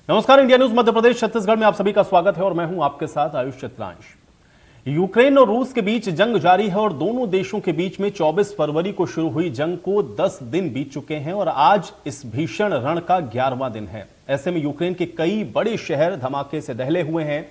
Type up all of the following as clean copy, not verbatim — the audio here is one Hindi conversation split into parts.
नमस्कार, इंडिया न्यूज मध्य प्रदेश छत्तीसगढ़ में आप सभी का स्वागत है और मैं हूं आपके साथ आयुष चित्रांश। यूक्रेन और रूस के बीच जंग जारी है और दोनों देशों के बीच में 24 फरवरी को शुरू हुई जंग को 10 दिन बीत चुके हैं और आज इस भीषण रण का 11वां दिन है। ऐसे में यूक्रेन के कई बड़े शहर धमाके से दहले हुए हैं।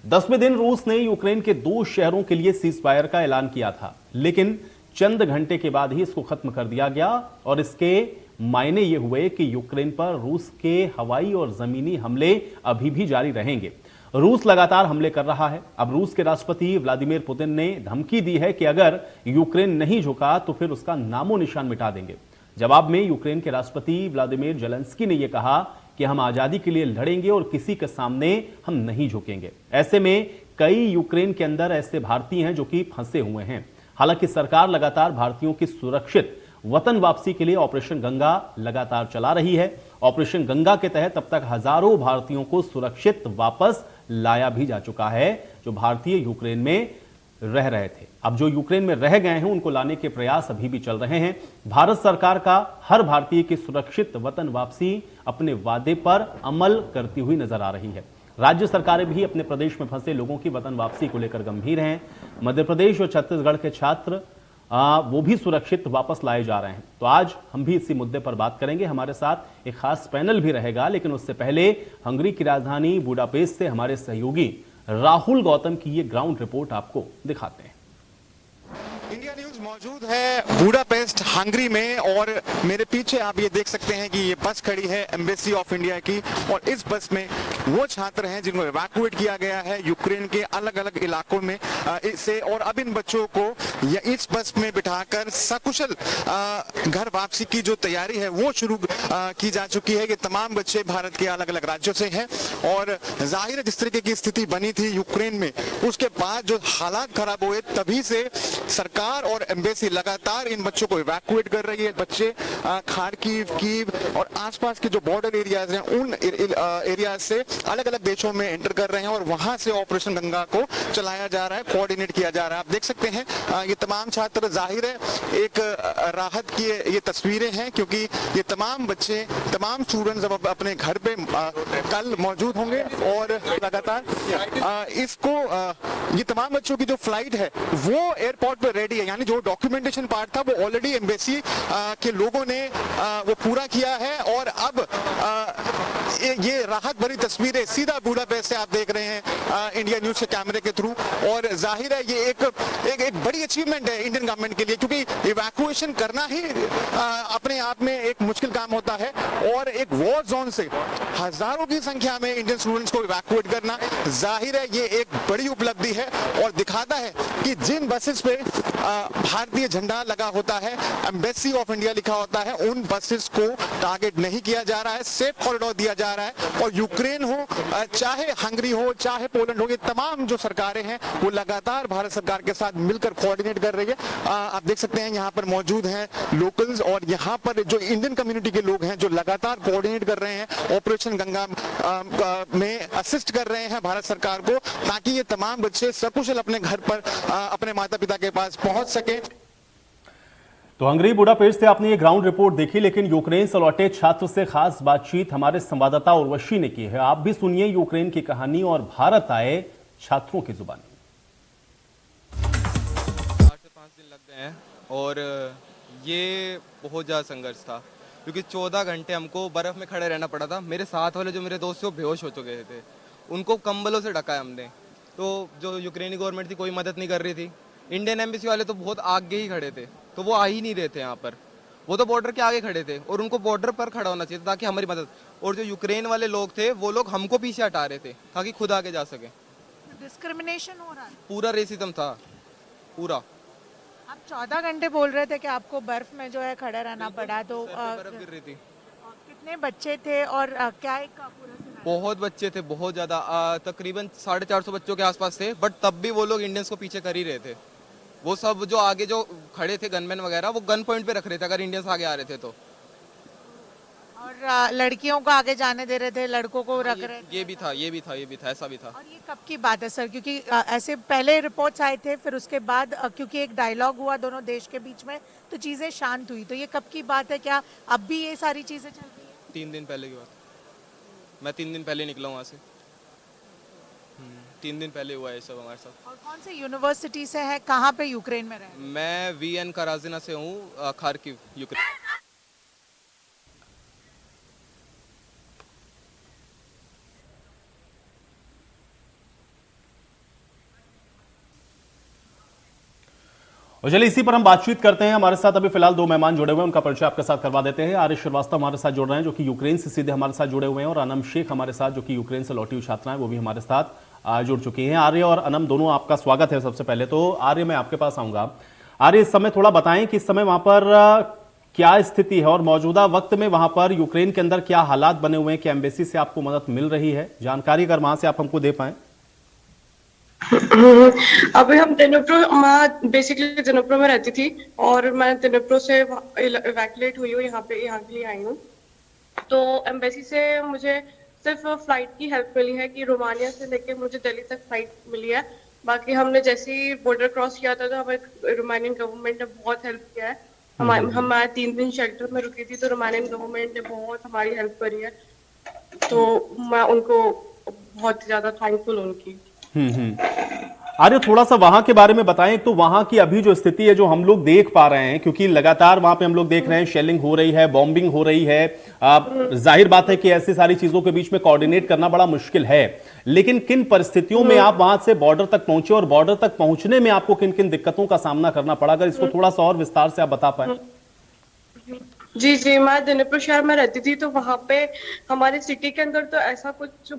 10वें दिन रूस ने यूक्रेन के 2 शहरों के लिए सीज फायर का ऐलान किया था, लेकिन चंद घंटे के बाद ही इसको खत्म कर दिया गया और इसके मायने ये हुए कि यूक्रेन पर रूस के हवाई और जमीनी हमले अभी भी जारी रहेंगे। रूस लगातार हमले कर रहा है। अब रूस के राष्ट्रपति व्लादिमीर पुतिन ने धमकी दी है कि अगर यूक्रेन नहीं झुका तो फिर उसका नामो निशान मिटा देंगे। जवाब में यूक्रेन के राष्ट्रपति व्लादिमीर जेलेंस्की ने यह कहा कि हम आजादी के लिए लड़ेंगे और किसी के सामने हम नहीं झुकेंगे। ऐसे में कई यूक्रेन के अंदर ऐसे भारतीय हैं जो कि फंसे हुए हैं। हालांकि सरकार लगातार भारतीयों की सुरक्षित वतन वापसी के लिए ऑपरेशन गंगा लगातार चला रही है। ऑपरेशन गंगा के तहत अब तक हजारों भारतीयों को सुरक्षित वापस लाया भी जा चुका है, जो भारतीय यूक्रेन में रह रहे थे। अब जो यूक्रेन में रह गए हैं उनको लाने के प्रयास अभी भी चल रहे हैं। भारत सरकार का हर भारतीय की सुरक्षित वतन वापसी अपने वादे पर अमल करती हुई नजर आ रही है। राज्य सरकारें भी अपने प्रदेश में फंसे लोगों की वतन वापसी को लेकर गंभीर हैं। मध्य प्रदेश और छत्तीसगढ़ के छात्र वो भी सुरक्षित वापस लाए जा रहे हैं। तो आज हम भी इसी मुद्दे पर बात करेंगे। हमारे साथ एक खास पैनल भी रहेगा, लेकिन उससे पहले हंगरी की राजधानी बुडापेस्ट से हमारे सहयोगी राहुल गौतम की ये ग्राउंड रिपोर्ट आपको दिखाते हैं। इंडिया न्यूज मौजूद है बुडापेस्ट हंगरी में और मेरे पीछे आप ये देख सकते हैं कि ये बस खड़ी है एम्बेसी ऑफ इंडिया की और इस बस में वो छात्र हैं जिनको इवैक्यूएट किया गया है यूक्रेन के अलग अलग इलाकों में से, और अब इन बच्चों को इस बस में बिठाकर सकुशल घर वापसी की जो तैयारी है वो शुरू की जा चुकी है। ये तमाम बच्चे भारत के अलग अलग राज्यों से हैं और जाहिर है जिस तरीके की स्थिति बनी थी यूक्रेन में उसके बाद जो हालात खराब हुए तभी से सरकार और एम्बेसी लगातार इन बच्चों को इवैक्यूएट कर रही है। बच्चे खार्किव, कीव और आसपास के जो बॉर्डर एरियाज हैं उन एरियाज से अलग अलग देशों में एंटर कर रहे हैं और वहां से ऑपरेशन गंगा को चलाया जा रहा है, कोऑर्डिनेट किया जा रहा है। आप देख सकते हैं ये तमाम छात्र, जाहिर है एक राहत की ये तस्वीरें हैं क्योंकि ये तमाम बच्चे, तमाम स्टूडेंट्स अब अपने घर पे कल मौजूद होंगे और लगातार इसको ये तमाम बच्चों की जो फ्लाइट है वो एयरपोर्ट पे रेडी है, यानी जो डॉक्यूमेंटेशन पार्ट था वो ऑलरेडी एम्बेसी के लोगों ने वो पूरा किया है और अब ये राहत भरी तस्वीरें सीधा बुडापेस्ट से आप देख रहे हैं इंडिया न्यूज के कैमरे के थ्रू। और जाहिर है ये एक बड़ी अचीवमेंट है इंडियन गवर्नमेंट के लिए क्योंकि इवैक्यूएशन करना ही अपने आप में एक मुश्किल काम होता है और एक वॉर जोन से हजारों की संख्या में इंडियन स्टूडेंट्स को इवैक्यूएट करना, जाहिर है ये एक बड़ी उपलब्धि है और दिखाता है कि जिन बसेस पे भारतीय झंडा लगा होता है, एम्बेसी ऑफ इंडिया लिखा होता है, उन बसेस को टारगेट नहीं किया जा रहा है, सेफ कॉरिडोर दिया जा रहा है। और यूक्रेन हो, चाहे हंगरी हो, चाहे पोलैंड हो, ये तमाम जो सरकारें हैं वो लगातार भारत सरकार के साथ मिलकर कोऑर्डिनेट कर रही है। आप देख सकते हैं यहाँ पर मौजूद हैं लोकल्स और यहाँ पर जो इंडियन कम्युनिटी के लोग हैं जो लगातार कोऑर्डिनेट कर रहे हैं, ऑपरेशन गंगा में असिस्ट कर रहे हैं भारत सरकार को ताकि ये तमाम बच्चे सकुशल अपने घर पर अपने माता पिता के पास पहुंच सके। तो हंगरी बुडापेस्ट से आपने ये ग्राउंड रिपोर्ट देखी, लेकिन यूक्रेन से लौटे छात्र से खास बातचीत हमारे संवाददाता उर्वशी ने की है। आप भी सुनिए यूक्रेन की कहानी और भारत आए छात्रों की जुबानी। 4 से 5 दिन लग गए हैं और ये बहुत ज़्यादा संघर्ष था क्योंकि 14 घंटे हमको बर्फ़ में खड़े रहना पड़ा था। मेरे साथ वाले जो मेरे दोस्त थे वो बेहोश हो चुके थे, उनको कंबलों से ढका है हमने। तो जो यूक्रेनी गवर्नमेंट थी कोई मदद नहीं कर रही थी। इंडियन एम्बेसी वाले तो बहुत आगे ही खड़े थे, तो वो आ ही नहीं रहे थे यहाँ पर। वो तो बॉर्डर के आगे खड़े थे और उनको बॉर्डर पर खड़ा होना चाहिए ताकि हमारी मदद। और जो यूक्रेन वाले लोग थे वो लोग हमको पीछे हटा रहे थे ताकि खुद आगे जा सके। डिस्क्रिमिनेशन हो रहा है, पूरा रेसिज्म था पूरा। आप 14 घंटे बोल रहे थे कि आपको बर्फ में जो है खड़ा रहना पड़ा, तो बर्फ गिर रही थी। कितने बच्चे थे और क्या एक पूरा बहुत बच्चे थे, बहुत ज़्यादा, तकरीबन 450 बच्चों के आसपास थे। बट तब भी वो लोग इंडियंस को पीछे कर ही रहे थे। वो सब जो आगे जो खड़े थे गनमैन वगैरह वो गन पॉइंट पे रख रहे थे अगर इंडियंस आगे आ रहे थे तो। और लड़कियों को आगे जाने दे रहे थे, लड़कों को रख रहे थे। ये भी था, ऐसा भी था। और ये कब की बात है सर? क्योंकि ऐसे पहले रिपोर्ट्स आए थे, फिर उसके बाद क्योंकि एक डायलॉग हुआ दोनों देश के बीच में तो चीजें शांत हुई। तो ये कब की बात है? क्या अब भी ये सारी चीजें चल रही है? 3 दिन पहले की बात। मैं 3 दिन पहले निकला हूँ वहाँ से। 3 दिन पहले हुआ है ये सब हमारे साथ। और कौन से यूनिवर्सिटी से है, कहाँ पे यूक्रेन में रहे? मैं वीएन कराजिना से हूँ, खार्किव, यूक्रेन। और चलिए इसी पर हम बातचीत करते हैं। हमारे साथ अभी फिलहाल दो मेहमान जुड़े हुए हैं, उनका परिचय आपके साथ करवा देते हैं। आर्य श्रीवास्तव हमारे साथ जुड़ रहे हैं जो कि यूक्रेन से सीधे हमारे साथ जुड़े हुए हैं, और अनम शेख हमारे साथ जो कि यूक्रेन से लौटी हुई छात्रा है, वो भी हमारे साथ जुड़ चुकी हैं। आर्य और अनम दोनों आपका स्वागत है। सबसे पहले तो आर्य मैं आपके पास आऊंगा। आर्य, इस समय थोड़ा बताएं कि इस समय वहां पर क्या स्थिति है और मौजूदा वक्त में वहां पर यूक्रेन के अंदर क्या हालात बने हुए हैं, क्या एम्बेसी से आपको मदद मिल रही है? जानकारी अगर वहां से आप हमको दे पाएं। अभी हम दिनोप्रो, मैं बेसिकली दिनोप्रो में रहती थी और मैं दिनोप्रो से इवैक्यूएट हुई हूँ, यहाँ के लिए आई हूँ। तो एम्बेसी से मुझे सिर्फ फ्लाइट की हेल्प मिली है कि रोमानिया से लेके मुझे दिल्ली तक फ्लाइट मिली है। बाकी हमने जैसे ही बॉर्डर क्रॉस किया था तो हमें रोमानियन गवर्नमेंट ने बहुत हेल्प किया है। हमारे 3 दिन शेल्टर में रुकी थी तो रोमानियन गवर्नमेंट ने बहुत हमारी हेल्प करी है, तो मैं उनको बहुत ज्यादा थैंकफुल हूँ उनकी। आर्य, थोड़ा सा वहां के बारे में बताएं। तो वहां की अभी जो स्थिति है जो हम लोग देख पा रहे हैं, क्योंकि लगातार वहां पे हम लोग देख रहे हैं शेलिंग हो रही है, बॉम्बिंग हो रही है। जाहिर बात है कि ऐसी सारी चीजों के बीच में कोऑर्डिनेट करना बड़ा मुश्किल है, लेकिन किन परिस्थितियों में आप वहां से बॉर्डर तक पहुंचे और बॉर्डर तक पहुंचने में आपको किन किन दिक्कतों का सामना करना पड़ा, अगर इसको थोड़ा सा और विस्तार से आप बता पाए। जी, मैं दिनपुर शहर में रहती थी तो वहाँ पे हमारे सिटी के अंदर तो ऐसा कुछ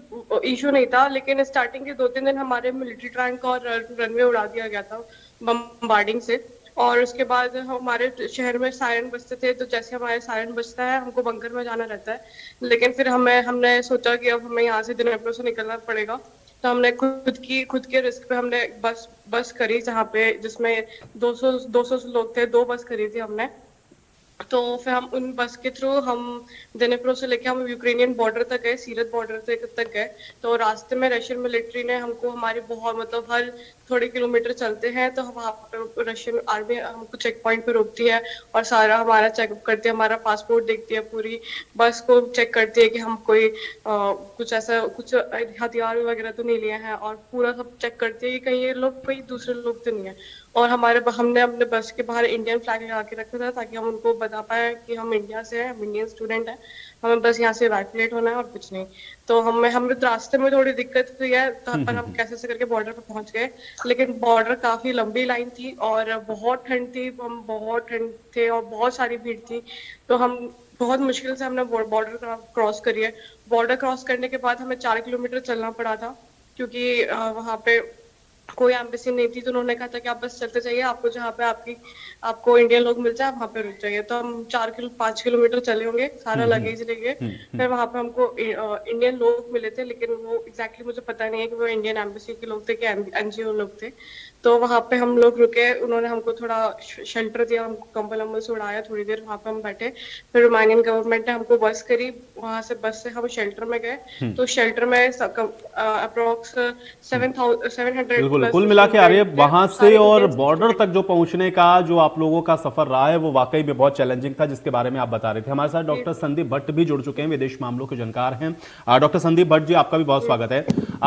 इशू नहीं था, लेकिन स्टार्टिंग के 2-3 दिन हमारे मिलिट्री टैंक और रनवे उड़ा दिया गया था बम्बार्डिंग से। और उसके बाद हमारे शहर में सायरन बजते थे, तो जैसे हमारे सायरन बजता है हमको बंकर में जाना रहता है। लेकिन फिर हमने सोचा कि अब हमें यहाँ से दिनपुर से निकलना पड़ेगा, तो हमने खुद के रिस्क पे हमने बस करी, जिसमें 200 लोग थे। 2 बस करी थी हमने। तो फिर हम उन बस के थ्रू हम दिनेप्रो से लेके हम यूक्रेनियन बॉर्डर तक गए, सीरत बॉर्डर तक गए। तो रास्ते में रशियन मिलिट्री ने हमको हमारे बहुत मतलब हर थोड़े किलोमीटर चलते हैं तो वहाँ पे रशियन आर्मी हमको चेक पॉइंट पे रोकती है और सारा हमारा चेकअप करती है, हमारा पासपोर्ट देखती है, पूरी बस को चेक करती है कि हम कोई कुछ हथियार वगैरह तो नहीं लिए हैं, और पूरा सब चेक करती है कि कहीं ये लोग कोई दूसरे लोग तो नहीं है। और हमने अपने बस के बाहर इंडियन फ्लैग लगा के रखा था ताकि हम उनको बता पाए कि हम इंडिया से हैं, हम इंडियन स्टूडेंट हैं, हमें बस यहाँ से इवैक्यूएट होना है और कुछ नहीं। तो हमें रास्ते में थोड़ी दिक्कत हुई है, तो पर हम कैसे करके बॉर्डर पर पहुंच गए। लेकिन बॉर्डर काफी लंबी लाइन थी और बहुत ठंड थी, हम बहुत ठंड थे और बहुत सारी भीड़ थी, तो हम बहुत मुश्किल से हमने बॉर्डर क्रॉस करी है। बॉर्डर क्रॉस करने के बाद हमें 4 किलोमीटर चलना पड़ा था, क्योंकि वहाँ पे कोई एम्बेसी नहीं थी, तो उन्होंने कहा था कि आप बस चलते जाइए, आपको जहाँ पे आपको इंडियन लोग मिल जाए वहाँ पे रुक जाइए। तो हम 5 किलोमीटर चले होंगे, सारा लगेज लेके। फिर वहाँ पे हमको इंडियन लोग मिले थे, लेकिन वो एग्जैक्टली मुझे पता नहीं है कि वो इंडियन एम्बेसी के लोग थे कि एनजीओ लोग थे। तो वहाँ पे हम लोग रुके, उन्होंने हमको थोड़ा शेल्टर दिया, हमको कंबल अम्बल से उड़ाया, थोड़ी देर वहाँ पे हम बैठे। फिर रोमानियन गवर्नमेंट ने हमको बस करी, वहाँ से बस से हम शेल्टर में गए। तो शेल्टर में अप्रोक्स 700 बिल्कुल, कुल मिला के आ रही है वहां से और बॉर्डर तक जो पहुंचने का जो आप लोगों का सफर रहा है वो वाकई में बहुत चैलेंजिंग था, जिसके बारे में आप बता रहे थे। हमारे साथ डॉक्टर संदीप भट्ट भी जुड़ चुके हैं, विदेश मामलों के जानकार हैं। डॉक्टर संदीप भट्ट जी, आपका भी बहुत स्वागत है।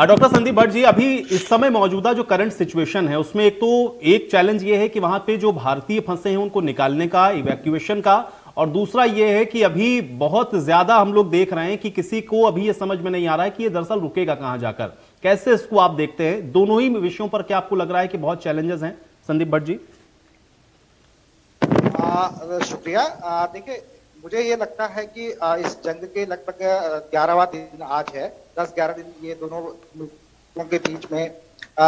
डॉक्टर संदीप भट्ट जी, अभी इस समय मौजूदा जो करंट सिचुएशन है उसमें एक चैलेंज ये है कि वहां पे जो भारतीय फंसे हैं उनको निकालने का, इवैक्यूएशन का, और दूसरा ये है कि अभी बहुत ज्यादा हम लोग देख रहे हैं कि किसी को अभी ये समझ में नहीं आ रहा है कि ये दरअसल रुकेगा कहां जाकर। कैसे इसको आप देखते हैं? दोनों ही विषयों पर क्या आपको लग रहा है कि बहुत चैलेंजेस हैं, संदीप भट्ट जी? शुक्रिया। देखिए, मुझे ये लगता है कि इस जंग के लगभग 11वां दिन आज है। 10-11 दिन ये दोनों मुल्कों के बीच में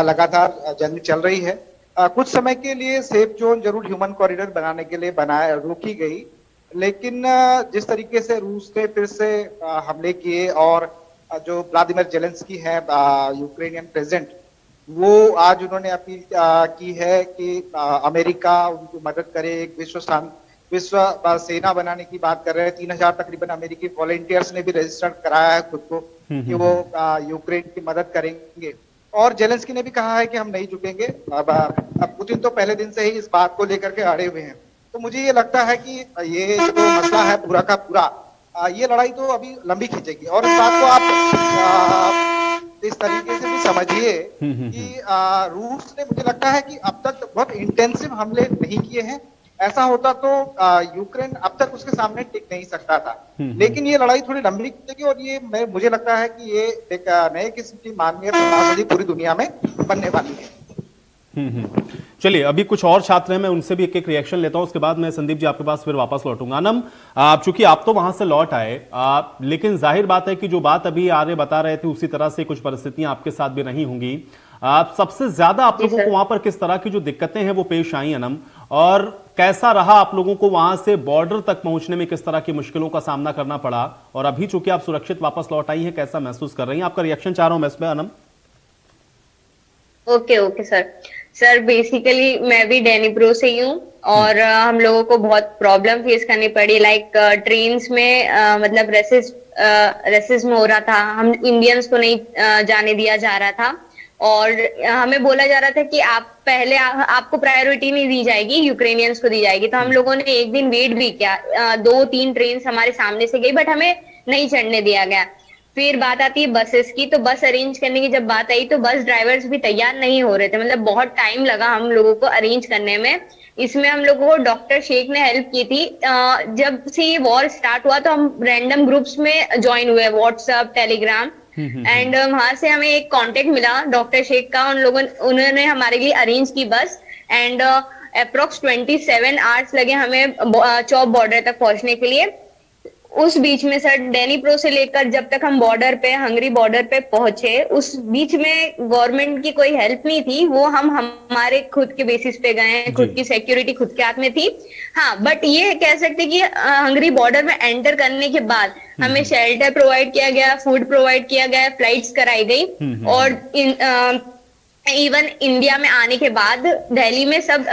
लगातार जंग चल रही है। कुछ समय के लिए सेफ जोन जरूर ह्यूमन कॉरिडोर बनाने के लिए रोकी गई, लेकिन जिस तरीके से रूस ने फिर से हमले किए और जो व्लादिमीर जेलेंस्की है यूक्रेनियन प्रेसिडेंट, वो आज उन्होंने अपील की है कि अमेरिका उनको मदद करे, एक विश्व सेना बनाने की बात कर रहे हैं। 3000 तकरीबन अमेरिकी वॉलंटियर्स ने भी रजिस्टर कराया है खुद को कि वो यूक्रेन की मदद करेंगे। और जेलेंस्की ने भी कहा है कि हम नहीं झुकेंगे। अब पुतिन तो पहले दिन से ही इस बात को लेकर के अड़े हुए हैं। तो मुझे ये लगता है कि ये जो मसला है पूरा का पूरा ये लड़ाई तो अभी लंबी खींचेगी। और इस बात को आप इस तरीके से भी समझिए कि रूस ने, मुझे लगता है कि अब तक बहुत इंटेंसिव हमले नहीं किए हैं। ऐसा होता तो यूक्रेन अब तक उसके सामने टिक नहीं सकता था। लेकिन ये लड़ाई थोड़ी लंबी खींचेगी और ये मुझे लगता है कि ये एक नए किस्म की मानवीय त्रासदी पूरी दुनिया में बनने वाली है। चलिए, अभी कुछ और छात्र हैं, मैं उनसे भी एक एक रिएक्शन लेता हूं, उसके बाद मैं संदीप जी आपके पास फिर वापस लौटूंगा। अनम, चूंकि आप तो वहां से लौट आए, लेकिन जाहिर बात है कि जो बात अभी आर्य बता रहे थे उसी तरह से कुछ परिस्थितियां आपके साथ भी रही होंगी। सबसे ज्यादा आप लोगों को वहां पर किस तरह की जो दिक्कतें हैं वो पेश आई अनम, और कैसा रहा आप लोगों को वहां से बॉर्डर तक पहुंचने में, किस तरह की मुश्किलों का सामना करना पड़ा, और अभी चूंकि आप सुरक्षित वापस लौट आई हैं कैसा महसूस कर रही हैं? आपका रिएक्शन चाह रहा हूं मैं इसमें अनम। ओके सर बेसिकली मैं भी डेनिप्रो से ही हूँ और हम लोगों को बहुत प्रॉब्लम फेस करनी पड़ी। लाइक ट्रेन्स में मतलब रेसिज्म हो रहा था, हम इंडियंस को नहीं जाने दिया जा रहा था और हमें बोला जा रहा था कि आप पहले आपको प्रायोरिटी नहीं दी जाएगी, यूक्रेनियंस को दी जाएगी। तो हम लोगों ने एक दिन वेट भी किया, 2-3 ट्रेन हमारे सामने से गई बट हमें नहीं चढ़ने दिया गया। फिर बात आती है बसेस की, तो बस अरेंज करने की जब बात आई तो बस ड्राइवर्स भी तैयार नहीं हो रहे थे, मतलब बहुत टाइम लगा हम लोगों को अरेंज करने में। इसमें हम लोगों को डॉक्टर शेख ने हेल्प की थी। जब से ये वॉर स्टार्ट हुआ तो हम रैंडम ग्रुप्स में ज्वाइन हुए, व्हाट्सएप, टेलीग्राम, एंड वहां से हमें एक कांटेक्ट मिला डॉक्टर शेख का। उन्होंने हमारे लिए अरेंज की बस, एंड अप्रोक्स 27 आवर्स लगे हमें चौप बॉर्डर तक पहुंचने के लिए। उस बीच में सर डेनिप्रो से लेकर जब तक हम बॉर्डर पे, हंगरी बॉर्डर पे पहुंचे, उस बीच में गवर्नमेंट की कोई हेल्प नहीं थी। वो हमारे खुद के बेसिस पे गए हैं, खुद की सिक्योरिटी खुद के हाथ में थी। हाँ, बट ये कह सकते कि हंगरी बॉर्डर में एंटर करने के बाद हमें शेल्टर प्रोवाइड किया गया, फूड प्रोवाइड किया गया, फ्लाइट्स कराई गई, और इवन इंडिया में आने के बाद दिल्ली में सब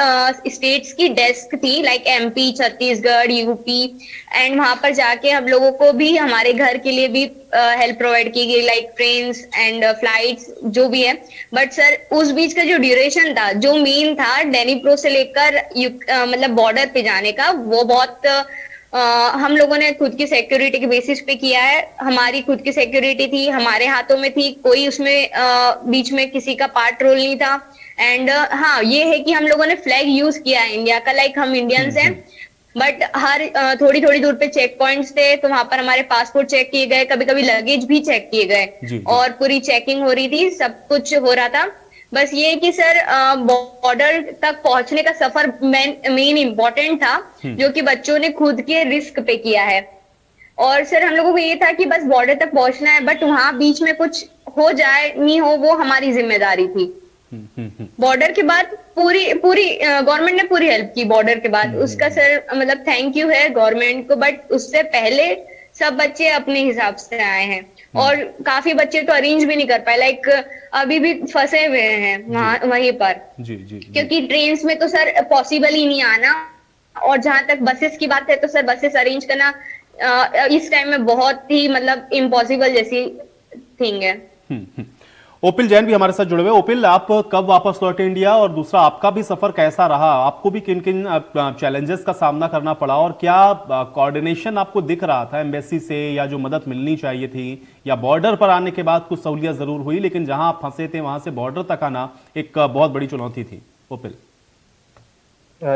स्टेट्स की डेस्क थी, like MP, Chhattisgarh, UP, and वहां पर जाके हम लोगों को भी हमारे घर के लिए भी हेल्प प्रोवाइड की गई, लाइक ट्रेन्स एंड फ्लाइट्स जो भी है। बट सर उस बीच का जो ड्यूरेशन था, जो मेन था डेनिप्रो से लेकर मतलब बॉर्डर पे जाने का, वो बहुत हम लोगों ने खुद की सिक्योरिटी के बेसिस पे किया है। हमारी खुद की सिक्योरिटी थी, हमारे हाथों में थी, कोई उसमें बीच में किसी का पार्ट रोल नहीं था। एंड हाँ, ये है कि हम लोगों ने फ्लैग यूज किया है इंडिया का, लाइक हम इंडियंस हैं, बट हर थोड़ी थोड़ी दूर पे चेक पॉइंट्स थे, तो वहां पर हमारे पासपोर्ट चेक किए गए, कभी कभी लगेज भी चेक किए गए, और पूरी चेकिंग हो रही थी, सब कुछ हो रहा था। बस ये कि सर बॉर्डर तक पहुंचने का सफर मेन इम्पोर्टेंट था, जो कि बच्चों ने खुद के रिस्क पे किया है। और सर हम लोगों को ये था कि बस बॉर्डर तक पहुंचना है, बट वहां बीच में कुछ हो जाए नहीं हो, वो हमारी जिम्मेदारी थी। बॉर्डर के बाद पूरी गवर्नमेंट ने पूरी हेल्प की बॉर्डर के बाद, उसका सर मतलब थैंक यू है गवर्नमेंट को। बट उससे पहले सब बच्चे अपने हिसाब से आए हैं, और काफी बच्चे तो अरेंज भी नहीं कर पाए, लाइक अभी भी फंसे हुए हैं वहीं पर। क्योंकि ट्रेन्स में तो सर पॉसिबल ही नहीं आना, और जहां तक बसेस की बात है तो सर बसेस अरेंज करना इस टाइम में बहुत ही मतलब इम्पॉसिबल जैसी थिंग है। ओपिल जैन भी हमारे साथ जुड़े हुए। ओपिल, आप कब वापस लौटे इंडिया, और दूसरा आपका भी सफर कैसा रहा? आपको भी किन किन चैलेंजेस का सामना करना पड़ा, और क्या कोऑर्डिनेशन आपको दिख रहा था एम्बेसी से, या जो मदद मिलनी चाहिए थी, या बॉर्डर पर आने के बाद कुछ सहूलियत जरूर हुई, लेकिन जहां आप फंसे थे वहां से बॉर्डर तक आना एक बहुत बड़ी चुनौती थी? ओपिल।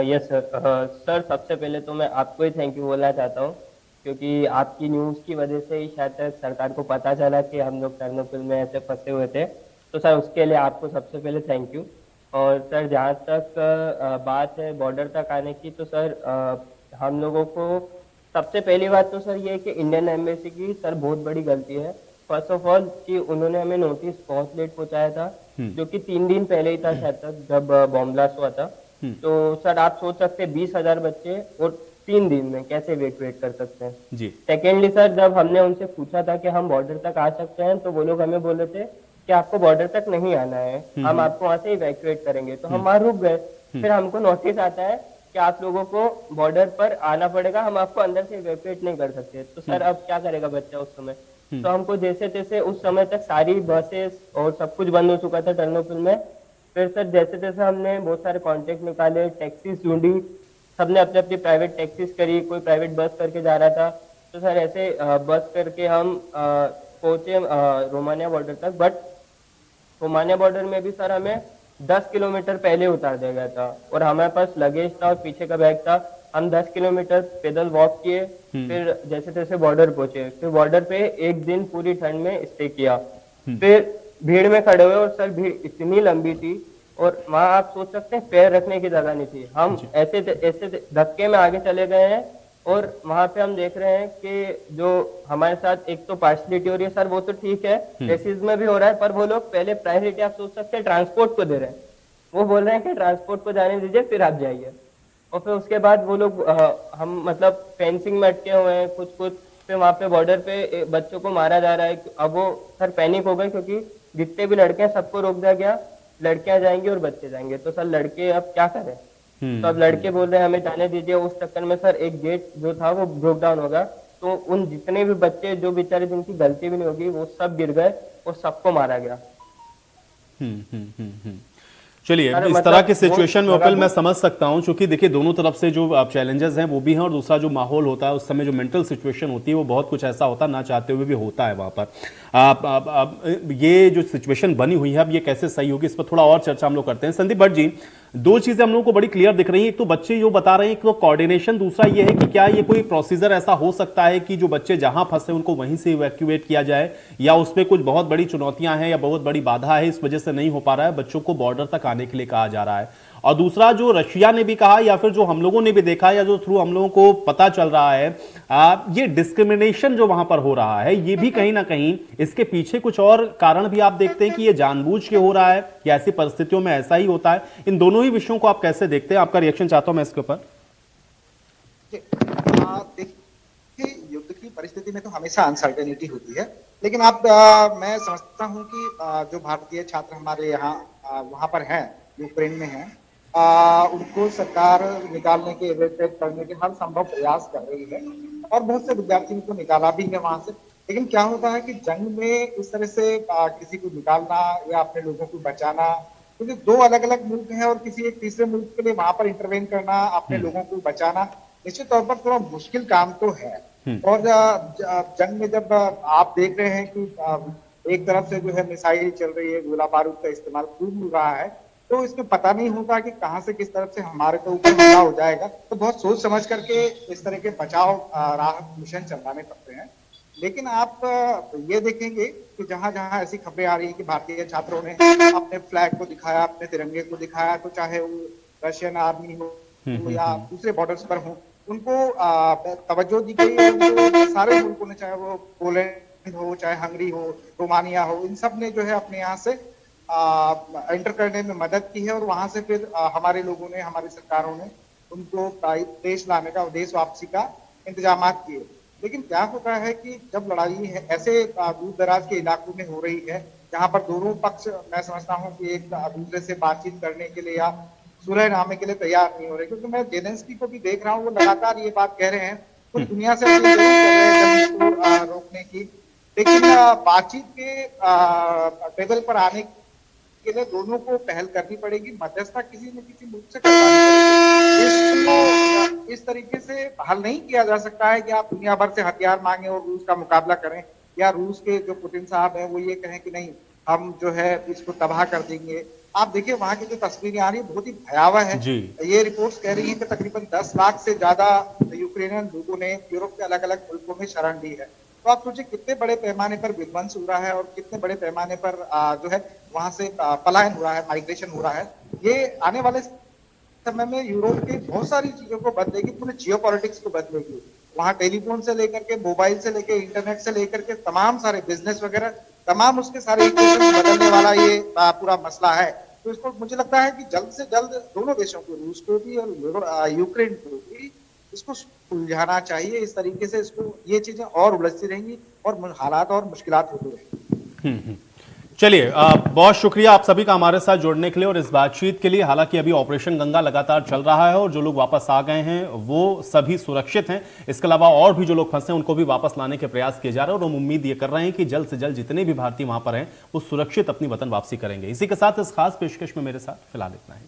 यस सर, सबसे पहले तो मैं आपको ही थैंक यू बोलना चाहता हूँ, क्योंकि आपकी न्यूज़ की वजह से ही शायद तक सरकार को पता चला कि हम लोग टर्नोपिल में ऐसे फंसे हुए थे। तो सर उसके लिए आपको सबसे पहले थैंक यू। और सर जहाँ तक बात है बॉर्डर तक आने की, तो सर हम लोगों को सबसे पहली बात तो सर ये है कि इंडियन एम्बेसी की सर बहुत बड़ी गलती है। फर्स्ट ऑफ ऑल कि उन्होंने हमें नोटिस बहुत लेट पहुँचाया था, जो कि 3 दिन पहले ही था शायद तक, जब बॉम्ब ब्लास्ट हुआ था। तो सर आप सोच सकते 20,000 बच्चे और 3 दिन में कैसे वेट कर सकते हैं जी। सेकेंडली सर, जब हमने उनसे पूछा था कि हम बॉर्डर तक आ सकते हैं, तो वो लोग हमें बोले थे कि आपको बॉर्डर तक नहीं आना है, हम आपको वहां से इवैक्यूएट करेंगे। तो हम वहां रुक गए। फिर हमको नोटिस आता है कि आप लोगों को बॉर्डर पर आना पड़ेगा, हम आपको अंदर से इवैक्यूएट नहीं कर सकते। तो सर अब क्या करेगा बच्चा उस समय? तो हमको जैसे तैसे उस समय तक सारी बसेस और सब कुछ बंद हो चुका था टर्नोपिल में। फिर सर जैसे तैसे हमने बहुत सारे कॉन्टेक्ट निकाले, टैक्सीज ढूंढी, सबने अपनी अपनी प्राइवेट टैक्सीज करी, कोई प्राइवेट बस करके जा रहा था। तो सर ऐसे बस करके हम पहुंचे रोमानिया बॉर्डर तक, बट रोमानिया बॉर्डर में भी सर हमें 10 किलोमीटर पहले उतार दिया गया था और हमारे पास लगेज था और पीछे का बैग था। हम 10 किलोमीटर पैदल वॉक किए, फिर जैसे तैसे बॉर्डर पहुंचे, फिर बॉर्डर पे एक दिन पूरी ठंड में स्टे किया, फिर भीड़ में खड़े हुए और सर भीड़ इतनी लंबी थी और वहां आप सोच सकते हैं पैर रखने की जगह नहीं थी। हम ऐसे धक्के में आगे चले गए हैं और वहां पे हम देख रहे हैं कि जो हमारे साथ एक तो पार्शलिटी हो रही है सर, वो तो ठीक है, रेसिज्म भी हो रहा है, पर वो लोग पहले प्रायोरिटी आप सोच सकते हैं ट्रांसपोर्ट को दे रहे हैं। वो बोल रहे हैं कि ट्रांसपोर्ट को जाने दीजिए फिर आप जाइए, और फिर उसके बाद वो लोग हम मतलब फेंसिंग में अटके हुए हैं कुछ फिर वहां पे बॉर्डर पे बच्चों को मारा जा रहा है। अब वो सर पैनिक हो गए क्योंकि जितने भी लड़के हैं सबको रोक दिया गया, लड़कियां जाएंगी और बच्चे जाएंगे, तो सर लड़के अब क्या करें। तो अब लड़के बोल रहे हैं हमें जाने दीजिए। उस चक्कर में सर एक गेट जो था वो ब्रोक डाउन हो गया, तो उन जितने भी बच्चे जो बेचारे जिनकी गलती भी नहीं होगी वो सब गिर गए और सबको मारा गया। चलिए, इस मतलब तरह की सिचुएशन में ओपल मैं समझ सकता हूं, क्योंकि देखिए दोनों तरफ से जो चैलेंजेस हैं वो भी हैं और दूसरा जो माहौल होता है उस समय जो मेंटल सिचुएशन होती है वो बहुत कुछ ऐसा होता है ना चाहते हुए भी होता है वहां पर। ये जो सिचुएशन बनी हुई है अब ये कैसे सही होगी इस पर थोड़ा और चर्चा हम लोग करते हैं। संदीप भट्ट जी, दो चीजें हम लोगों को बड़ी क्लियर दिख रही हैं। एक तो बच्चे जो बता रहे हैं, एक तो कोऑर्डिनेशन, दूसरा ये है कि क्या ये कोई प्रोसीजर ऐसा हो सकता है कि जो बच्चे जहां फंसे उनको वहीं से इवैक्यूएट किया जाए, या उसमें कुछ बहुत बड़ी चुनौतियां हैं या बहुत बड़ी बाधा है, इस वजह से नहीं हो पा रहा है, बच्चों को बॉर्डर तक आने के लिए कहा जा रहा है। और दूसरा जो रशिया ने भी कहा या फिर जो हम लोगों ने भी देखा या जो थ्रू हम लोगों को पता चल रहा है, ये डिस्क्रिमिनेशन जो वहां पर हो रहा है ये भी कहीं ना कहीं इसके पीछे कुछ और कारण भी आप देखते हैं कि ये जानबूझ के हो रहा है या ऐसी परिस्थितियों में ऐसा ही होता है। इन दोनों ही विषयों को आप कैसे देखते हैं? आपका रिएक्शन चाहता हूं मैं इसके ऊपर। देखिए, युद्ध की परिस्थिति में तो हमेशा अनसर्टेनिटी होती है, लेकिन मैं समझता हूं कि जो भारतीय छात्र हमारे यहाँ वहां पर हैं, यूक्रेन में हैं, उनको सरकार निकालने के, एवेक्यूएट करने के हर संभव प्रयास कर रही है और बहुत से विद्यार्थियों को निकाला भी है वहां से। लेकिन क्या होता है कि जंग में इस तरह से किसी को निकालना या अपने लोगों को बचाना, क्योंकि दो अलग अलग मुल्क हैं और किसी एक तीसरे मुल्क के लिए वहां पर इंटरवेन करना, अपने लोगों को बचाना निश्चित तौर पर थोड़ा मुश्किल काम तो है। और जंग में जब आप देख रहे हैं कि एक तरफ से जो है मिसाइल चल रही है, गोला बारूद का इस्तेमाल खूब हो रहा है, तो इसमें पता नहीं होता कि कहां से किस तरफ से हमारे को ऊपर हमला हो जाएगा। तो बहुत सोच समझ करके इस तरह के बचाव राहत मिशन चलाने पड़ते हैं। लेकिन आप ये देखेंगे कि जहां जहां ऐसी खबरें आ रही है कि भारतीय छात्रों ने अपने फ्लैग को दिखाया, अपने तिरंगे को दिखाया, तो चाहे वो रशियन आर्मी हो या दूसरे बॉर्डर्स पर हो, उनको तवज्जो दी गई है। उनको सारे मुल्कों ने, चाहे वो पोलैंड हो, चाहे हंगरी हो, रोमानिया हो, इन सब ने जो है अपने यहाँ से एंटर करने में मदद की है और वहां से फिर हमारे लोगों ने, हमारी सरकारों ने उनको देश लाने का, देश वापसी का इंतजाम किए। लेकिन क्या होता है कि जब लड़ाई है ऐसे दूर दराज के इलाकों में हो रही है जहां पर दोनों पक्ष, मैं समझता हूं कि एक दूसरे से बातचीत करने के लिए या सुलहनामे के लिए तैयार नहीं हो रहे, क्योंकि मैं जेलेंस्की को भी देख रहा हूँ, वो लगातार ये बात कह रहे हैं, कुछ दुनिया से अपील जरूर कर रहे हैं जंग को रोकने की, लेकिन बातचीत के टेबल पर आने के लिए दोनों को पहल करनी पड़ेगी, मध्यस्थता किसी न किसी मुल्क से करवानी पड़ेगी। इसको इस तरीके से हल नहीं किया जा सकता है कि आप दुनिया भर से हथियार मांगे और रूस का मुकाबला करें, या रूस के जो पुतिन साहब हैं वो ये कहें कि नहीं हम जो है इसको तबाह कर देंगे। आप देखिए वहां की जो तस्वीरें आ रही है बहुत ही भयावह है। ये रिपोर्ट्स कह रही है कि तकरीबन 10 लाख से ज्यादा यूक्रेनियन लोगों ने यूरोप के अलग अलग मुल्कों में शरण ली है। तो आप सोचिए कितने बड़े पैमाने पर विध्वंस हो रहा है और कितने बड़े पैमाने पर जो है वहां से पलायन हो रहा है, माइग्रेशन हो रहा है। ये आने वाले समय में यूरोप की बहुत सारी चीजों को बदलेगी, पूरे जियोपॉलिटिक्स को बदलेगी। वहां टेलीफोन से लेकर के, मोबाइल से लेकर, इंटरनेट से लेकर के तमाम सारे बिजनेस वगैरह, तमाम उसके सारे इक्वेशन बदलने वाला ये पूरा मसला है। तो इसको मुझे लगता है कि जल्द से जल्द दोनों देशों को, रूस को भी और यूक्रेन को भी, इसको सुलझाना चाहिए। इस तरीके से इसको, ये चीजें और उलझती रहेंगी और हालात और मुश्किलात होती रहेंगी। चलिए, बहुत शुक्रिया आप सभी का हमारे साथ जुड़ने के लिए और इस बातचीत के लिए। हालांकि अभी ऑपरेशन गंगा लगातार चल रहा है और जो लोग वापस आ गए हैं वो सभी सुरक्षित हैं। इसके अलावा और भी जो लोग फंसे हैं उनको भी वापस लाने के प्रयास किए जा रहे हैं और हम उम्मीद ये कर रहे हैं कि जल्द से जल्द जितने भी भारतीय वहां पर हैं वो सुरक्षित अपनी वतन वापसी करेंगे। इसी के साथ इस खास पेशकश में मेरे साथ फिलहाल इतना ही।